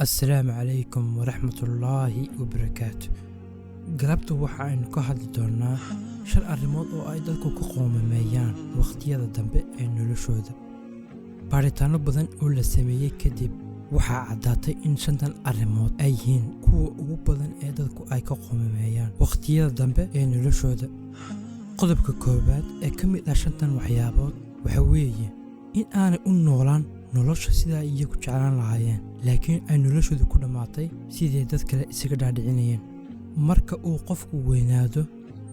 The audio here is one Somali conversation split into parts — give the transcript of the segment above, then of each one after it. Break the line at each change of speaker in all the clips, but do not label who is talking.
السلام عليكم ورحمة الله وبركاته. قلبت waxaan ka hadli doonaa shan arrimood oo ay dadku ku qoomameeyaan waqtiyada dambe ee noloshooda. Baaritaano badan oo la sameeyay kadib waxaa caddaatay in shantan arrimood ay yihiin kuwa ugu badan ee dadku ay ka qoomameeyaan waqtiyada dambe ee noloshooda. Qodobka koowaad ee ka mid ah shantan waxyaabood waxa weeye in aanay u noolaan nolosha sida ay iyagu jeclaan lahaayeen, laakiin ay noloshoodu ku dhamaatay sidii dad kale isaga dhaadhicinayeen. Marka uu qofku weynaado,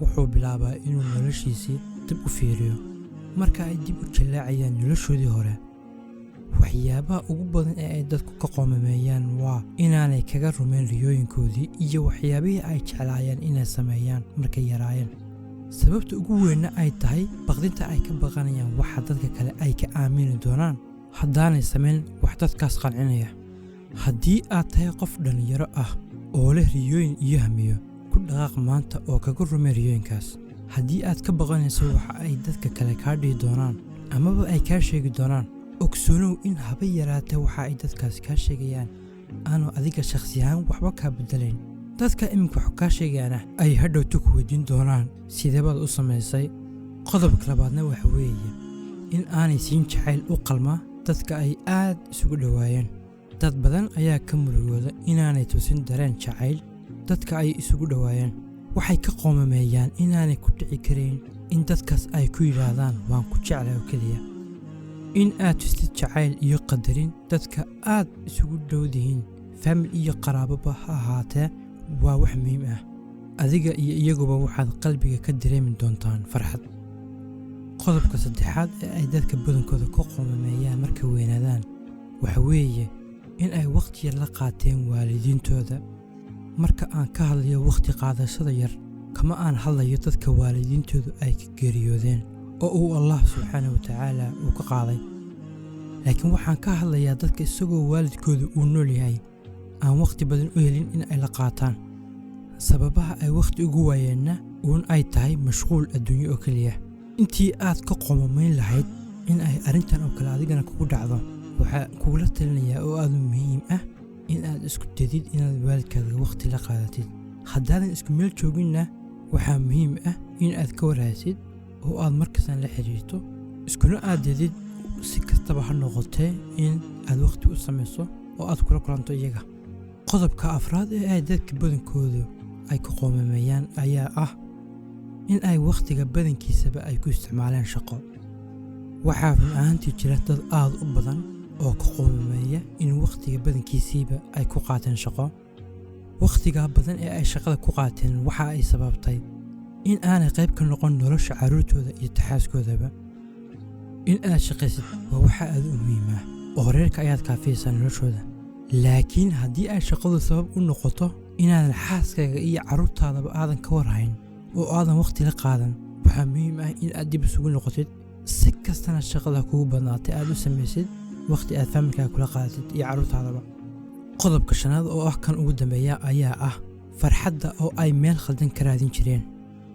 wuxuu bilaabaa inuu noloshiisii dib u fiiriyo. Marka ay dib u jaleecayaan noloshoodii hore, waxyaabaha ugu badan ee ay dadku ka qoomameeyaan waa inaanay kaga rumayn riyooyinkoodii iyo waxyaabihii ay jeclaayeen inay sameeyaan markay yaraayeen. Sababta ugu weynna ay tahay baqdinta ay ka baqanayaan waxa dadka kale ay ka aamini doonaan haddaanay samayn wax dadkaas qancinaya. Haddii aad tahay qof dhalinyaro ah oo leh riyooyin iyo hamiyo, ku dhaqaaq maanta oo kaga rumee riyooyinkaas. Haddii aad ka baqanayso waxa ay dadka kale kaa dhihi doonaan amaba ay kaa sheegi doonaan, ogsoonow in haba yaraatee waxa ay dadkaas kaa sheegayaan aanu adiga shakhsi ahaan waxba kaa bedelayn. dadka iminka wax kaa sheegaana ay hadhowtu ku weydiin doonaan sidee baad u samaysay. qodobka labaadna waxa weeye in aanay siin jacayl u qalma dadka ay aad isugu dhowaayeen. dad badan ayaa ka murugooda inaanay tusin dareen jacayl dadka ay isugu dhowaayeen. waxay ka qoomameeyaan inaanay ku dhici karayn in dadkaas ay ku yidhaahdaan waan ku jeclay oo keliya. in aad tustid jacayl iyo qadarin dadka aad isugu dhowdihiin, famil iyo qaraababa ha ahaatee, waa wax muhiim ah. adiga iyo iyaguba waxaad qalbiga ka dareemi doontaan farxad. qodobka saddexaad ee ay dadka badankooda ka qoomameeyaan markay weynaadaan waxa weeye in ay waqti yar la qaateen waalidiintooda. marka aan ka hadlayo waqti qaadashada yar, kama aan hadlayo dadka waalidiintoodu ay ka geeriyoodeen oo uu Allah subxaanahu wa tacaala uu ka qaaday, laakiin waxaan ka hadlayaa dadka isagoo waalidkooda uu nool yahay aan waqti badan u helin in ay la qaataan. sababaha ay waqti ugu waayeenna uun ay tahay mashquul adduunyo oo keliya. intii aad ka qoomamayn lahayd in ay arrintan oo kale adigana kugu dhacdo, waxaa kugula talinayaa oo aad muhiim ah in aad isku dadid inaad waalidkaaga waqti la qaadatid. haddaadan isku meel jooginna waxaa muhiim ah in aad ka warhaysid oo aad markastan la xiriirto, iskuna aadadid si kastaba ha noqotee in aad waqti u samayso oo aad kula kulanto iyaga. qodobka afraad ee ay dadka badankoodu ay ka qoomameeyaan ayaa ah in ay waqtiga badankiisaba ay ku isticmaalaan shaqo. waxaa run ahaantii jira dad aad u badan oo ka qoomameeya in waqtiga badankiisiiba ay ku qaateen shaqo. waqtiga badan ee ay shaqada ku qaateen waxa ay sababtay in aanay qayb ka noqon nolosha carruurtooda iyo taxaaskoodaba. in aad shaqaysid waa waxa aad u muhiim ah oo reerka ayaad kaafiyaysaa noloshooda, laakiin haddii ay shaqadu sabab u noqoto inaadan xaaskaaga iyo carruurtaadaba aadan ka warhayn oo aadan waqti la qaadan, waxaa muhiim ah in aad dib isugu noqotid. si kastana shaqada kugu badnaatay aad u samaysid waqti aad faamilkaaga kula qaadatid iyo carruurtaadaba. qodobka shanaad oo ah kan ugu dambeeya ayaa ah farxadda oo ay meel khaldan ka raadin jireen.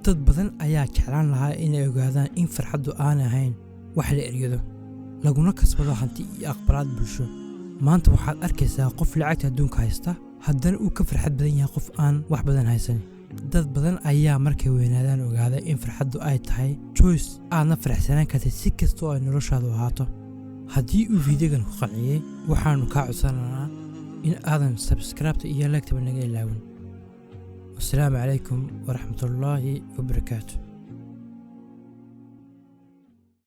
dad badan ayaa jeclaan lahaa inay ogaadaan in farxaddu aan ahayn wax la eryado, laguna kasbado hanti iyo aqbalaad bulsho. maanta waxaad arkaysaa qof lacagta adduunka haysta haddana uu ka farxad badan yahay qof aan wax badan haysan. dad badan ayaa markay weynaadaan ogaaday in farxaddu ay tahay choice aadna faraxsanaan kartid si kastoo ay noloshaadu ahaato. haddii uu fiidiyogan ku qanciyey, waxaanu kaa codsanaynaa in aadan subscribe-ta iyo like-taba naga ilaawin. wassalaamu calaykum waraxmatullaahi wabarakaatu.